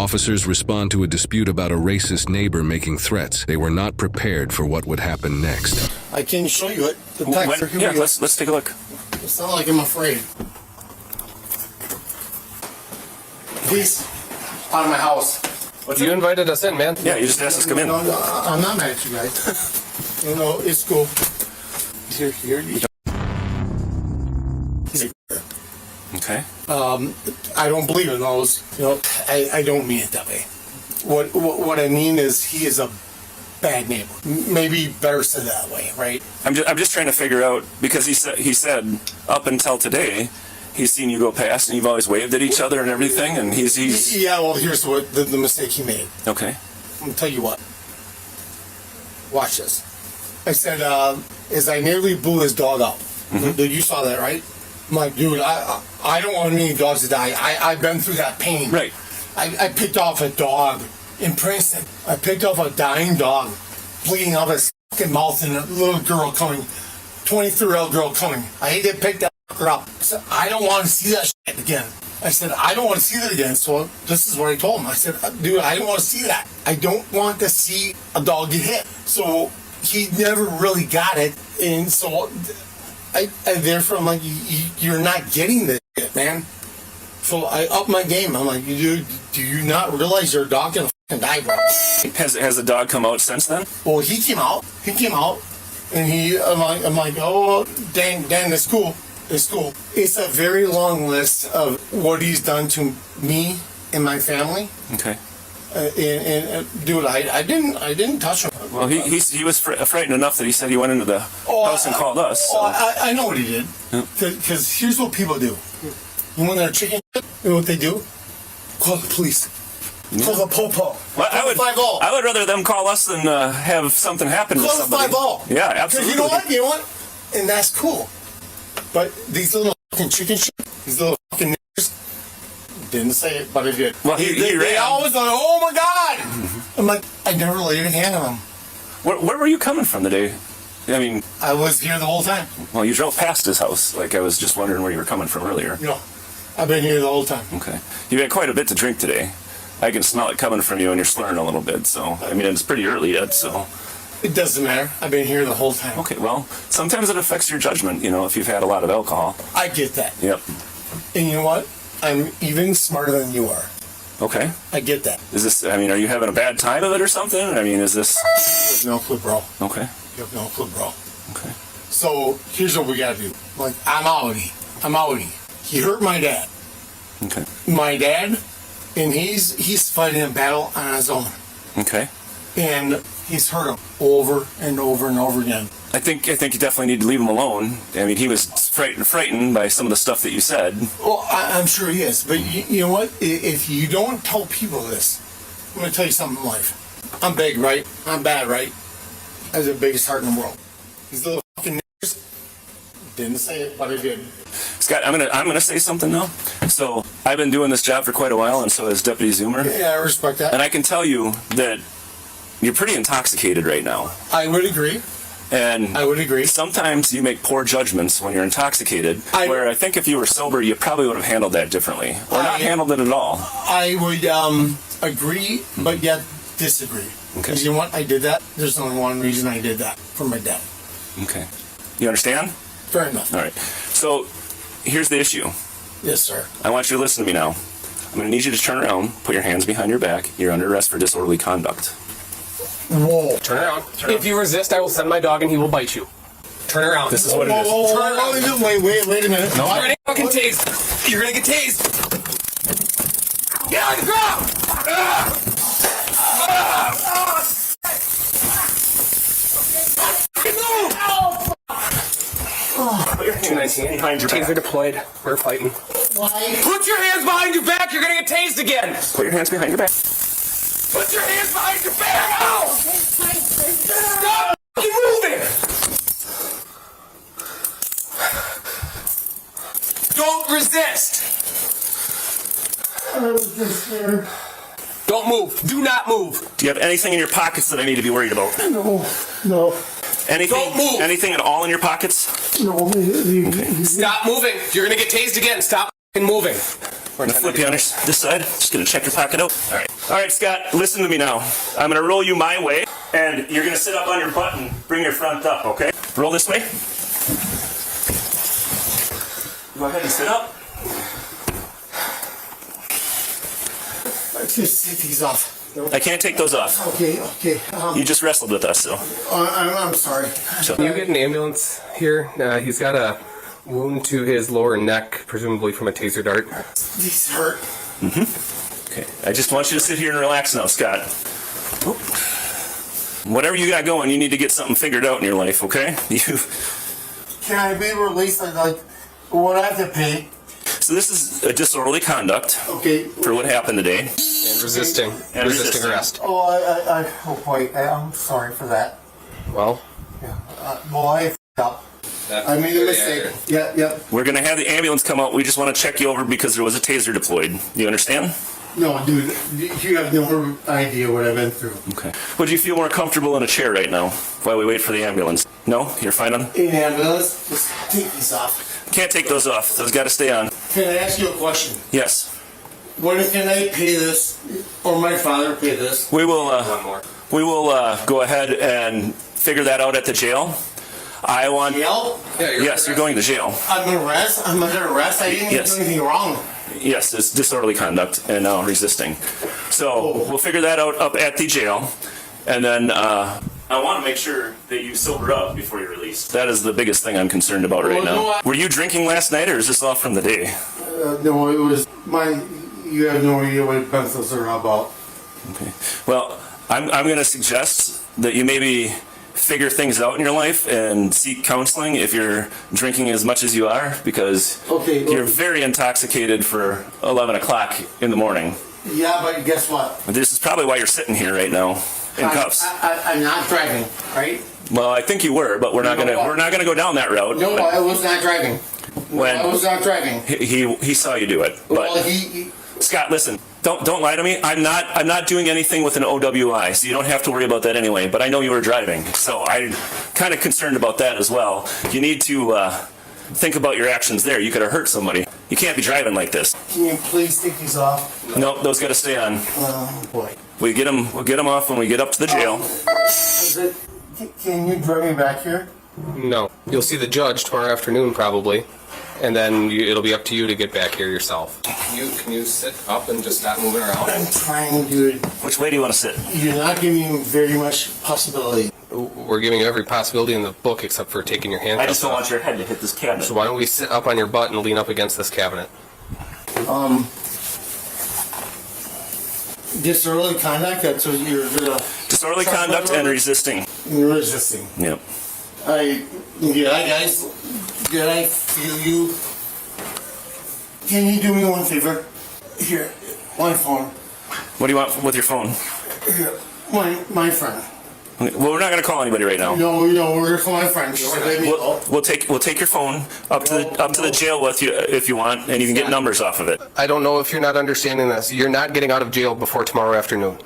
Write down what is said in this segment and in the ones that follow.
Officers respond to a dispute about a racist neighbor making threats. They were not prepared for what would happen next. I can show you it. The text. Yeah, let's take a look. It's not like I'm afraid. Please, out of my house. You invited us in, man. Yeah, you just asked us to come in. No, I'm not mad at you guys. No, it's cool. Here. Okay. I don't believe in those. I don't mean it that way. What I mean is he is a bad neighbor. Maybe better said that way, right? I'm just trying to figure out, because he said up until today he's seen you go past and you've always waved at each other and everything, and he's Yeah, well, here's what the mistake he made. Okay. I'm gonna tell you what. Watch this. I said, as I nearly blew his dog up. Mm-hmm. You saw that, right? I'm like, dude, I don't want any dogs to die. I've been through that pain. Right. I picked off a dog in Princeton. I picked off a dying dog, bleeding out of his fucking mouth, and a little girl coming, 23-year-old girl coming. I hate to pick that fucker up. I said, I don't want to see that shit again. I said, I don't want to see that again. So this is what I told him. I said, dude, I don't want to see that. I don't want to see a dog get hit. So he never really got it. And so therefore, I'm like, you're not getting this shit, man. So I upped my game. I'm like, do you not realize your dog can fucking die, bro? Has the dog come out since then? Well, he came out, and I'm like, oh, dang, that's cool. It's cool. It's a very long list of what he's done to me and my family. Okay. And dude, I didn't touch him. Well, he was frightened enough that he said he went into the house and called us. So. I know what he did. Because here's what people do. You want their chicken shit? You know what they do? Call the police. Yeah. Call the po-po. Well, I would rather them call us than have something happen to somebody. Call the 5-0. Yeah, absolutely. Because you know what? And that's cool. But these little fucking chicken shit, these little fucking niggers, didn't say it, but it did. Well, they always like, oh my God! I'm like, I never laid a hand on them. Where were you coming from today? I mean, I was here the whole time. Well, you drove past his house. Like, I was just wondering where you were coming from earlier. No, I've been here the whole time. Okay. You had quite a bit to drink today. I can smell it coming from you, and you're slurring a little bit. So, I mean, it's pretty early yet, so. It doesn't matter. I've been here the whole time. Okay, well, sometimes it affects your judgment, if you've had a lot of alcohol. I get that. Yep. And you know what? I'm even smarter than you are. Okay. I get that. Is this, are you having a bad time of it or something? I mean, is this... You have no clue, bro. Okay. You have no clue, bro. Okay. So, here's what we gotta do. Like, I'm outie. He hurt my dad. Okay. My dad, and he's fighting a battle on his own. Okay. And he's hurt him over and over and over again. I think you definitely need to leave him alone. I mean, he was frightened by some of the stuff that you said. Well, I'm sure he is. But you know what? If you don't tell people this, I'm going to tell you something in life. I'm big, right? I'm bad, right? I have the biggest heart in the world. These little fucking niggers didn't say it, but I did. Scott, I'm gonna say something now. So I've been doing this job for quite a while, and so has Deputy Zoomer. Yeah, I respect that. And I can tell you that you're pretty intoxicated right now. I would agree. And I would agree. Sometimes you make poor judgments when you're intoxicated, where I think if you were sober, you probably would have handled that differently, or not handled it at all. I would agree, but yet disagree. Okay. Because you know what? I did that. There's only one reason I did that, for my dad. Okay. You understand? Fair enough. All right. So here's the issue. Yes, sir. I want you to listen to me now. I'm going to need you to turn around, put your hands behind your back. You're under arrest for disorderly conduct. Whoa. Turn around. If you resist, I will send my dog and he will bite you. Turn around. This is what it is. Turn around. Wait a minute. No. You're gonna fucking tased. You're gonna get tased. Get on the ground! Put your hands behind your back. Taser deployed. We're fighting. Why? Put your hands behind your back. You're gonna get tased again. Put your hands behind your back. Put your hands behind your back. Ow! Stop moving. Don't resist. I was just scared. Don't move. Do not move. Do you have anything in your pockets that I need to be worried about? No. Anything? Don't move. Anything at all in your pockets? No. Stop moving. You're gonna get tased again. Stop moving. I'm gonna flip you on this side. Just gonna check your pocket out. All right. All right, Scott, listen to me now. I'm going to roll you my way, and you're going to sit up on your butt and bring your front up, okay? Roll this way. Go ahead and sit up. Just take these off. I can't take those off. Okay. You just wrestled with us, so. I'm sorry. Can you get an ambulance here? He's got a wound to his lower neck, presumably from a taser dart. These hurt. Okay, I just want you to sit here and relax now, Scott. Whatever you got going, you need to get something figured out in your life, okay? Can I be released? Like, what I have to pay? So this is a disorderly conduct Okay. for what happened today. And resisting arrest. Oh boy, I'm sorry for that. Well, Yeah. Well, I f***ed up. I made a mistake. Yeah. We're going to have the ambulance come out. We just want to check you over because there was a taser deployed. You understand? No, dude, you have no idea what I've been through. Okay. Would you feel more comfortable in a chair right now while we wait for the ambulance? No? You're fine on? In ambulance, just take these off. Can't take those off. Those got to stay on. Can I ask you a question? Yes. When can I pay this, or my father pay this? We will one more. go ahead and figure that out at the jail. I want... Jail? Yes, you're going to jail. I'm under arrest? I didn't even do anything wrong. Yes, it's disorderly conduct and resisting. So we'll figure that out up at the jail, and then I want to make sure that you sober up before you're released. That is the biggest thing I'm concerned about right now. Were you drinking last night, or is this all from the day? No, it was you have no idea what pencils are about. Okay. Well, I'm going to suggest that you maybe figure things out in your life and seek counseling if you're drinking as much as you are, because you're very intoxicated for 11 o'clock in the morning. Yeah, but guess what? This is probably why you're sitting here right now in cuffs. I'm not driving, right? Well, I think you were, but we're not gonna go down that road. No, I was not driving. When I was not driving. He saw you do it. But Well, he Scott, listen. Don't lie to me. I'm not doing anything with an OWI, so you don't have to worry about that anyway. But I know you were driving, so I'm kind of concerned about that as well. You need to think about your actions there. You could have hurt somebody. You can't be driving like this. Can you please take these off? Nope, those got to stay on. Oh boy. We'll get them off when we get up to the jail. Can you drive me back here? No. You'll see the judge tomorrow afternoon, probably. And then it'll be up to you to get back here yourself. Can you sit up and just not moving around? I'm trying, dude. Which way do you want to sit? You're not giving me very much possibility. We're giving you every possibility in the book except for taking your handcuffs I just don't off. want your head to hit this cabinet. So why don't we sit up on your butt and lean up against this cabinet? Disorderly conduct, that's what you're gonna... Disorderly conduct and resisting. You're resisting. Yep. Guys, did I feel you? Can you do me one favor? Here, my phone. What do you want with your phone? Here, my friend. Okay, well, we're not going to call anybody right now. No, we're gonna call my friend. We'll take your phone up to the jail with you if you want, and you can get numbers off of it. I don't know if you're not understanding this. You're not getting out of jail before tomorrow afternoon.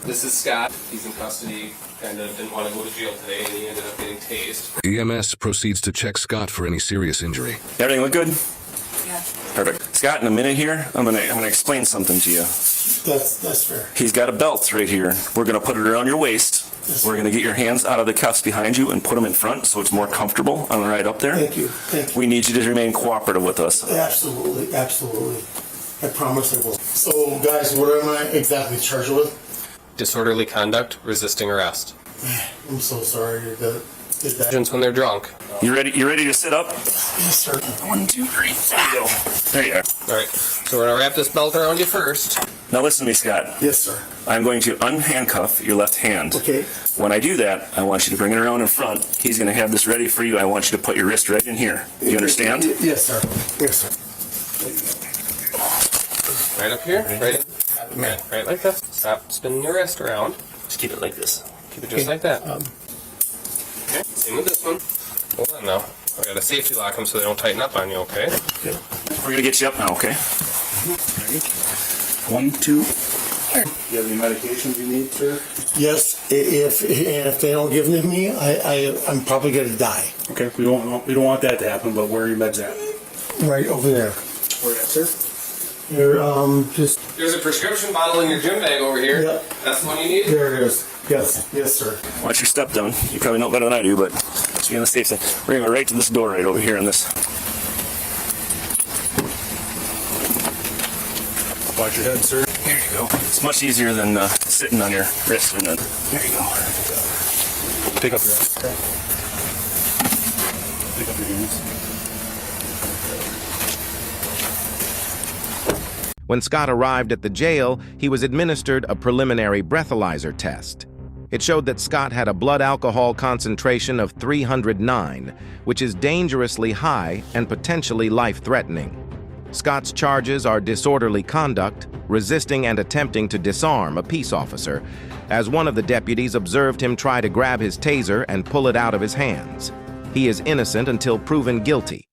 This is Scott. He's in custody. Kind of didn't want to go to jail today, and he ended up getting tased. EMS proceeds to check Scott for any serious injury. Everything look good? Yeah. Perfect. Scott, in a minute here, I'm gonna explain something to you. That's fair. He's got a belt right here. We're gonna put it around your waist. We're gonna get your hands out of the cuffs behind you and put them in front so it's more comfortable on the ride up there. Thank you. We need you to remain cooperative with us. Absolutely. I promise I will. So, guys, what am I exactly charged with? Disorderly conduct, resisting arrest. I'm so sorry that did that. Agents when they're drunk. You ready to sit up? Yes, sir. 1, 2, 3. There you go. There you are. All right. So we're gonna wrap this belt around you first. Now listen to me, Scott. Yes, sir. I'm going to unhandcuff your left hand. Okay. When I do that, I want you to bring it around in front. He's going to have this ready for you. I want you to put your wrist right in here. You understand? Yes, sir. Yes, sir. Right up here. Right like this. Stop spinning your wrist around. Just keep it like this. Keep it just like that. Okay. Same with this one. Hold on now. I gotta safety lock them so they don't tighten up on you. Okay. We're going to get you up now, okay? Ready? 1, 2. Do you have any medications you need, sir? Yes, if they don't give them to me, I'm probably gonna die. Okay, we don't want that to happen, but where are your meds at? Right over there. Where at, sir? Here, just There's a prescription bottle in your gym bag over here. Yeah. That's the one you need? there it is. Yes, yes, sir. Watch your step down. You probably know it better than I do, but just be on the safe side. We're gonna go right to this door right over here on this. Watch your head, sir. There you go. It's much easier than sitting on your wrist. And then, there you go. Pick up your hands. Pick up your hands. When Scott arrived at the jail, he was administered a preliminary breathalyzer test. It showed that Scott had a blood alcohol concentration of 309, which is dangerously high and potentially life-threatening. Scott's charges are disorderly conduct, resisting and attempting to disarm a peace officer, as one of the deputies observed him try to grab his taser and pull it out of his hands. He is innocent until proven guilty.